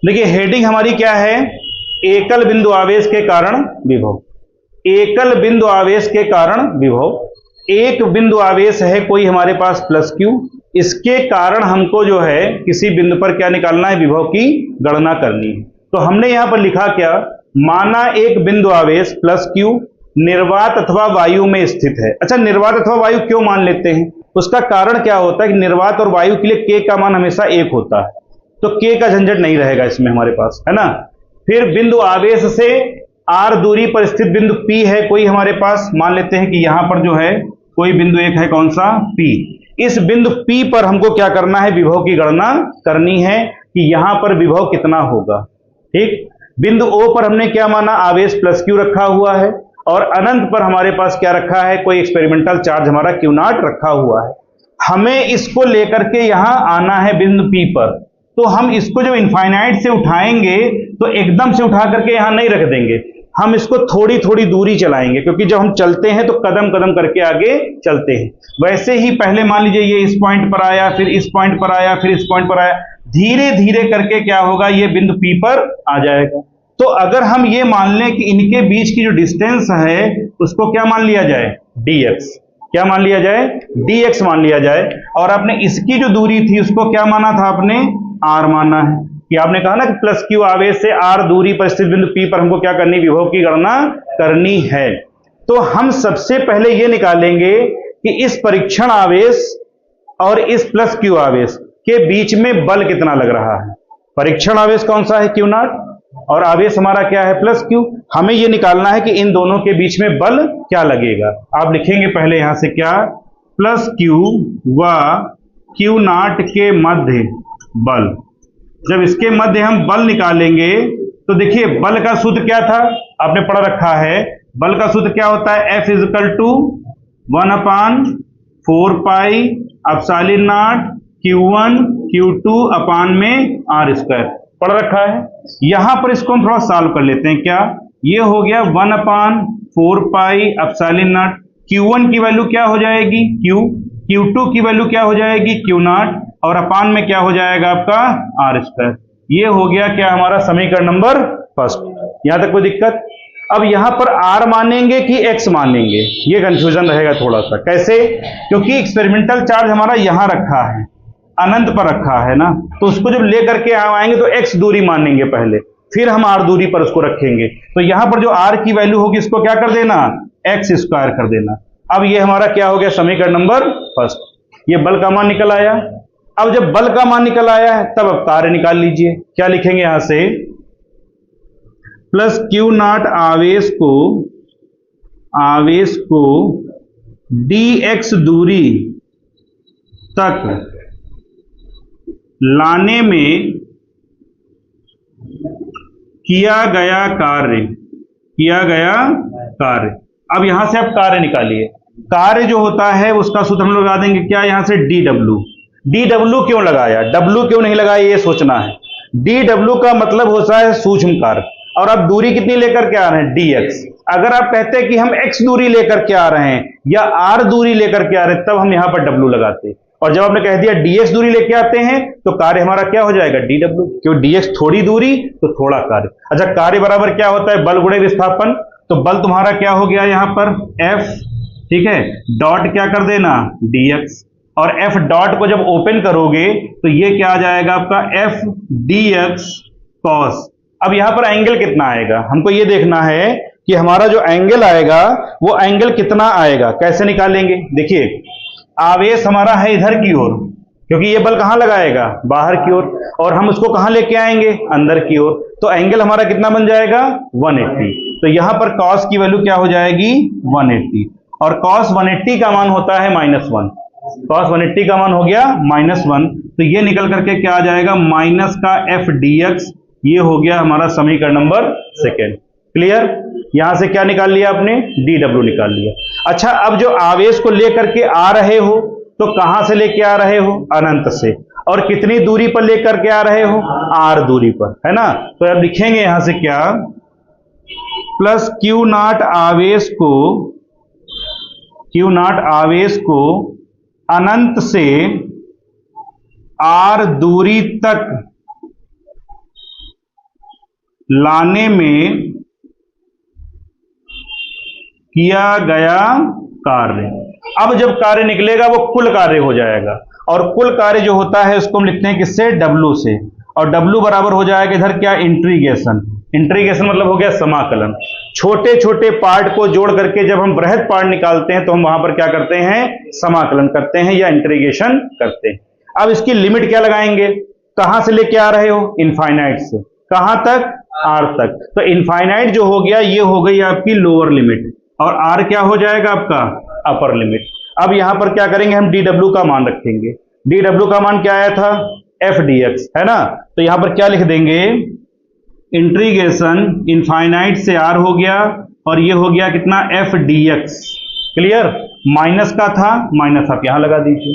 देखिए हेडिंग हमारी क्या है, एकल बिंदु आवेश के कारण विभव। एकल बिंदु आवेश के कारण विभव। एक बिंदु आवेश है कोई हमारे पास प्लस क्यू, इसके कारण हमको जो है किसी बिंदु पर क्या निकालना है, विभव की गणना करनी है। तो हमने यहां पर लिखा क्या, माना एक बिंदु आवेश प्लस क्यू निर्वात अथवा वायु में स्थित है। अच्छा, निर्वात अथवा वायु क्यों मान लेते हैं, उसका कारण क्या होता है कि निर्वात और वायु के लिए के का मान हमेशा एक होता है, तो के का झंझट नहीं रहेगा इसमें हमारे पास, है ना। फिर बिंदु आवेश से आर दूरी पर स्थित बिंदु पी है कोई हमारे पास, मान लेते हैं कि यहां पर जो है कोई बिंदु एक है, कौन सा, पी। इस बिंदु पी पर हमको क्या करना है, विभव की गणना करनी है कि यहां पर विभव कितना होगा। ठीक, बिंदु ओ पर हमने क्या माना, आवेश प्लस क्यू रखा हुआ है, और अनंत पर हमारे पास क्या रखा है, कोई एक्सपेरिमेंटल चार्ज हमारा क्यू नॉट रखा हुआ है। हमें इसको लेकर के यहां आना है बिंदु पी पर, तो हम इसको जब इनफाइनाइट से उठाएंगे तो एकदम से उठा करके यहां नहीं रख देंगे, हम इसको थोड़ी थोड़ी दूरी चलाएंगे, क्योंकि जब हम चलते हैं तो कदम कदम करके आगे चलते हैं। वैसे ही पहले मान लीजिए ये इस पॉइंट पर आया, फिर इस पॉइंट पर आया, फिर इस पॉइंट पर आया, धीरे धीरे करके क्या होगा, ये बिंदु पी पर आ जाएगा। तो अगर हम ये मान लें कि इनके बीच की जो डिस्टेंस है उसको क्या मान लिया जाए, dx, क्या मान लिया जाए, dx मान लिया जाए, और आपने इसकी जो दूरी थी उसको क्या माना था, आपने r माना है, कि आपने कहा ना कि प्लस क्यू आवेश से r दूरी पर स्थित बिंदु p पर हमको क्या करनी, विभव की गणना करनी है। तो हम सबसे पहले ये निकालेंगे कि इस परीक्षण आवेश और इस प्लस क्यू आवेश के बीच में बल कितना लग रहा है। परीक्षण आवेश कौन सा है, क्यू नॉट, और आवेश हमारा क्या है, प्लस क्यू। हमें यह निकालना है कि इन दोनों के बीच में बल क्या लगेगा। आप लिखेंगे पहले यहां से क्या, प्लस क्यू व क्यू नॉट के मध्य बल। जब इसके मध्य हम बल निकालेंगे तो देखिए बल का सूत्र क्या था, आपने पढ़ रखा है, बल का सूत्र क्या होता है, F is equal to 1/4 pi epsilon naught Q1 Q2 upon में R स्क्वायर, पढ़ रखा है। यहां पर इसको हम थोड़ा सॉल्व कर लेते हैं। क्या, ये हो गया 1/4 पाई एप्सिलॉन नॉट, Q1 की वैल्यू क्या हो जाएगी, Q, Q2 की वैल्यू क्या हो जाएगी, Q नॉट, और अपान में क्या हो जाएगा आपका R स्क्वायर। ये हो गया क्या हमारा समीकरण नंबर फर्स्ट। यहां तक कोई दिक्कत। अब यहां पर R मानेंगे कि X मानेंगे, ये कंफ्यूजन रहेगा थोड़ा सा। कैसे, क्योंकि एक्सपेरिमेंटल चार्ज हमारा यहां रखा है, अनंत पर रखा है ना, तो उसको जब लेकर के हम आएंगे तो x दूरी मानेंगे पहले, फिर हम r दूरी पर उसको रखेंगे। तो यहां पर जो r की वैल्यू होगी इसको क्या कर देना, x स्क्वायर कर देना। अब ये हमारा क्या हो गया, समीकरण नंबर फर्स्ट, ये बल का मान निकल आया। अब जब बल का मान निकल आया है तब अब कार्य निकाल लीजिए। क्या लिखेंगे यहां से, प्लस क्यू नॉट आवेश को dx दूरी तक लाने में किया गया कार्य। अब यहां से आप कार्य निकालिए। कार्य जो होता है उसका सूत्र हम लोग लगा देंगे क्या, यहां से dw क्यों लगाया, w क्यों नहीं लगाया, ये सोचना है। dw का मतलब होता है सूक्ष्म कार्य, और आप दूरी कितनी लेकर के आ रहे हैं, dx। अगर आप कहते हैं कि हम x दूरी लेकर के आ रहे हैं या r दूरी लेकर के आ रहे हैं, तब हम यहां पर w लगाते, और जब आपने कह दिया dx दूरी लेके आते हैं तो कार्य हमारा क्या हो जाएगा, dw, क्यों dx थोड़ी दूरी तो थोड़ा कार्य। अच्छा, कार्य बराबर क्या होता है, बल गुणे विस्थापन। तो बल तुम्हारा क्या हो गया यहां पर F, ठीक है, डॉट क्या कर देना, dx, और F डॉट को जब ओपन करोगे तो ये क्या आ जाएगा आपका, F dx cos। अब यहां पर एंगल कितना आएगा, हमको ये देखना है कि हमारा जो एंगल आएगा वो एंगल कितना आएगा। कैसे निकालेंगे, देखिए आवेश हमारा है इधर की ओर, क्योंकि ये बल कहां लगाएगा, बाहर की ओर, और हम उसको कहां लेके आएंगे, अंदर की ओर। तो एंगल हमारा कितना बन जाएगा, 180। तो यहां पर cos की वैल्यू क्या हो जाएगी, 180, और cos 180 का मान होता है -1। cos 180 का मान हो गया -1, तो ये निकल करके क्या आ जाएगा, माइनस का F dx। ये हो गया हमारा समीकरण नंबर सेकेंड। क्लियर, यहां से क्या निकाल लिया आपने, dw निकाल लिया। अच्छा, अब जो आवेश को लेकर के आ रहे हो तो कहां से लेके आ रहे हो, अनंत से, और कितनी दूरी पर लेकर के आ रहे हो, r दूरी पर, है ना। तो अब लिखेंगे यहां से क्या, प्लस क्यू नॉट आवेश को अनंत से r दूरी तक लाने में किया गया कार्य। अब जब कार्य निकलेगा वो कुल कार्य हो जाएगा, और कुल कार्य जो होता है उसको हम लिखते हैं किससे, W से, और W बराबर हो जाएगा इधर क्या, इंटीग्रेशन। इंटीग्रेशन मतलब हो गया समाकलन। छोटे छोटे पार्ट को जोड़ करके जब हम बृहद पार्ट निकालते हैं तो हम वहां पर क्या करते हैं, समाकलन करते हैं या इंटीग्रेशन करते हैं। अब इसकी लिमिट क्या लगाएंगे, कहां से लेके आ रहे हो, इनफाइनाइट से, कहां तक, R तक। तो इनफाइनाइट जो हो गया ये हो गई आपकी लोअर लिमिट, और R क्या हो जाएगा आपका अपर लिमिट। अब यहां पर क्या करेंगे, हम dw का मान रखेंगे। dw का मान क्या आया था, f dx, है ना। तो यहां पर क्या लिख देंगे, इंटीग्रेशन इनफाइनाइट से R हो गया, और ये हो गया कितना, f dx। क्लियर, माइनस का था, माइनस आप यहां लगा दीजिए।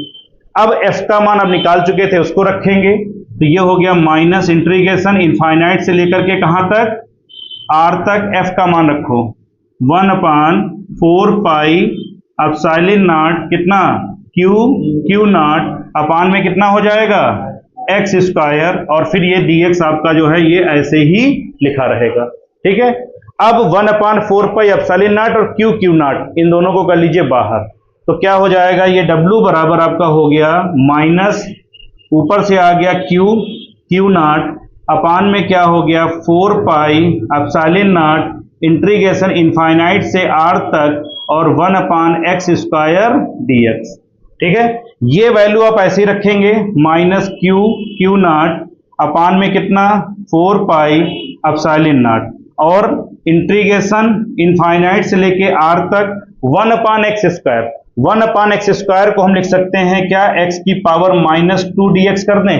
अब f का मान अब निकाल चुके थे उसको रखेंगे, तो ये हो गया माइनस इंटीग्रेशन इनफाइनाइट से लेकर के कहां तक, R तक। f का मान रखो 1/4 पाई एप्सिलॉन नॉट कितना, q नॉट अपान में कितना हो जाएगा, x स्क्वायर, और फिर ये dx आपका जो है ये ऐसे ही लिखा रहेगा। ठीक है, अब 1/4 पाई एप्सिलॉन नॉट और q नॉट, इन दोनों को कर लीजिए बाहर, तो क्या हो जाएगा, ये w बराबर आपका हो गया माइनस, ऊपर से आ गया q नॉट अपान में क्या हो गया 4 पाई एप्सिलॉन नॉट इंटीग्रेशन इनफाइनाइट से R तक और 1/x स्क्वायर dx। ठीक है, ये वैल्यू आप ऐसे ही रखेंगे, माइनस q नॉट अपान में कितना 4 पाई एप्सिलॉन नॉट, और इंटीग्रेशन इनफाइनाइट से लेके R तक 1/x स्क्वायर। 1/x स्क्वायर को हम लिख सकते हैं क्या, x की पावर -2 dx कर दें,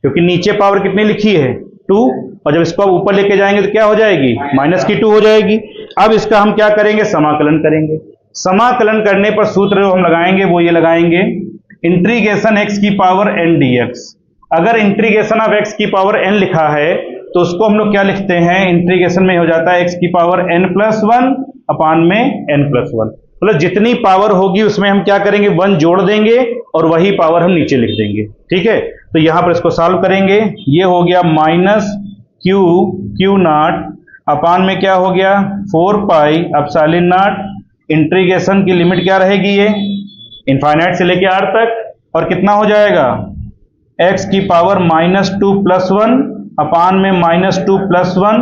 क्योंकि नीचे पावर कितनी लिखी है 2, और जब इसको ऊपर लेके जाएंगे तो क्या हो जाएगी, -2 हो जाएगी। अब इसका हम क्या करेंगे, समाकलन करेंगे। समाकलन करने पर सूत्र जो हम लगाएंगे वो ये लगाएंगे, इंटीग्रेशन x की पावर n dx। अगर इंटीग्रेशन ऑफ x की पावर n लिखा है तो उसको हम लोग क्या लिखते हैं, इंटीग्रेशन में हो जाता है x की पावर n+1 अपान में n+1। मतलब जितनी पावर होगी उसमें हम क्या करेंगे, 1 जोड़ देंगे और वही पावर हम नीचे लिख देंगे। ठीक है, तो यहां पर इसको सॉल्व करेंगे, ये हो गया माइनस q नॉट अपान में क्या हो गया 4 पाई एप्सिलॉन नॉट, इंटीग्रेशन की लिमिट क्या रहेगी, ये इनफाइनाइट से लेके R तक, और कितना हो जाएगा x की पावर -2 + 1 अपान में -2 + 1,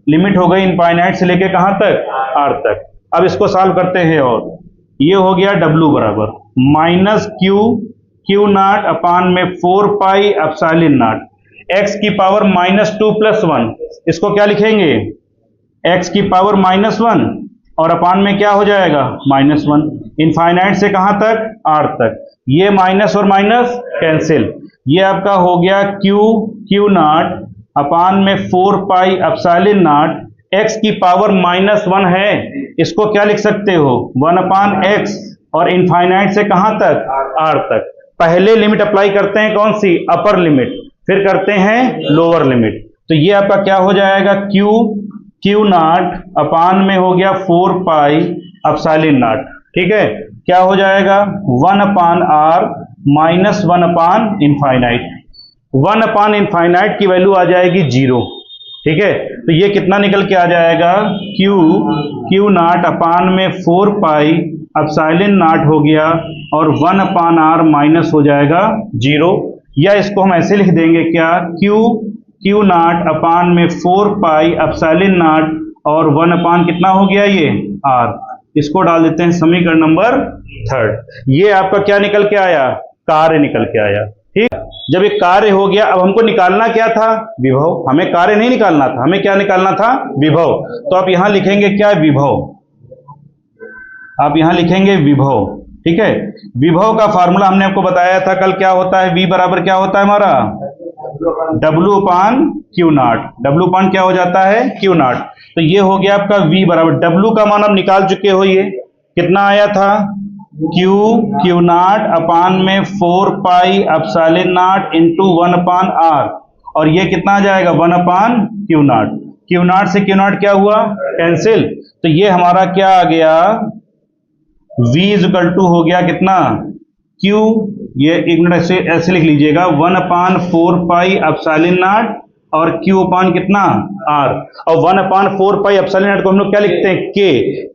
लिमिट हो गई इनफाइनाइट से लेके कहां तक, R तक। अब इसको सॉल्व करते हैं, और ये हो गया w बराबर माइनस q नॉट अपान में 4 पाई एप्सिलॉन नॉट, x की पावर -2 + 1, इसको क्या लिखेंगे, x की पावर -1 और अपान में क्या हो जाएगा -1, इनफाइनाइट से कहां तक, R तक। ये माइनस और माइनस कैंसिल, ये आपका हो गया q नॉट अपान में 4 पाई एप्सिलॉन नॉट, x की पावर -1 है, इसको क्या लिख सकते हो 1/x, और इनफाइनाइट से कहां तक, R तक। पहले लिमिट अप्लाई करते हैं कौन सी, अपर लिमिट, फिर करते हैं लोअर लिमिट। तो ये आपका क्या हो जाएगा, q नॉट अपान में हो गया 4 पाई एप्सिलॉन नॉट। ठीक है, क्या हो जाएगा 1/r माइनस 1/इनफाइनाइट। 1/इनफाइनाइट की वैल्यू आ जाएगी 0। ठीक है, तो ये कितना निकल के आ जाएगा, q नॉट अपान में 4 पाई एप्सिलॉन नॉट हो गया, और 1/r माइनस हो जाएगा 0, या इसको हम ऐसे लिख देंगे क्या, q नॉट अपान में 4 पाई एप्सिलॉन नॉट, और 1/ कितना हो गया ये r। इसको डाल देते हैं समीकरण नंबर 3। ये आपका क्या निकल के आया, कार्य निकल के आया। ठीक, जब एक कार्य हो गया, अब हमको निकालना क्या था, विभव। हमें कार्य नहीं निकालना था, हमें क्या निकालना था, विभव। तो आप यहां लिखेंगे क्या, विभव, आप यहां लिखेंगे विभव। ठीक है, विभव का फॉर्मूला हमने आपको बताया था कल, क्या होता है, v बराबर क्या होता है हमारा, W/Q नॉट। W क्या हो जाता है, Q नॉट। तो ये हो गया आपका v बराबर, W का मान आप निकाल चुके हो, ये कितना आया था, Q नॉट अपान में 4 पाई एप्सिलॉन नॉट इंटू 1/r, और ये कितना आ जाएगा 1/Q नॉट। Q नॉट से Q नॉट क्या हुआ, कैंसिल। तो ये हमारा क्या आ गया, v = हो गया कितना, Q, ये एक मिनट ऐसे लिख लीजिएगा, 1/4 पाई एप्सिलॉन नॉट और Q अपान कितना R, और 1/4 पाई एप्सिलॉन नॉट को हम लोग क्या लिखते हैं K।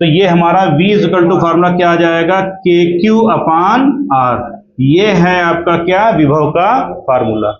तो ये हमारा V इक्वल टू फार्मूला क्या आ जाएगा, KQ अपान R। ये है आपका क्या, विभव का फार्मूला।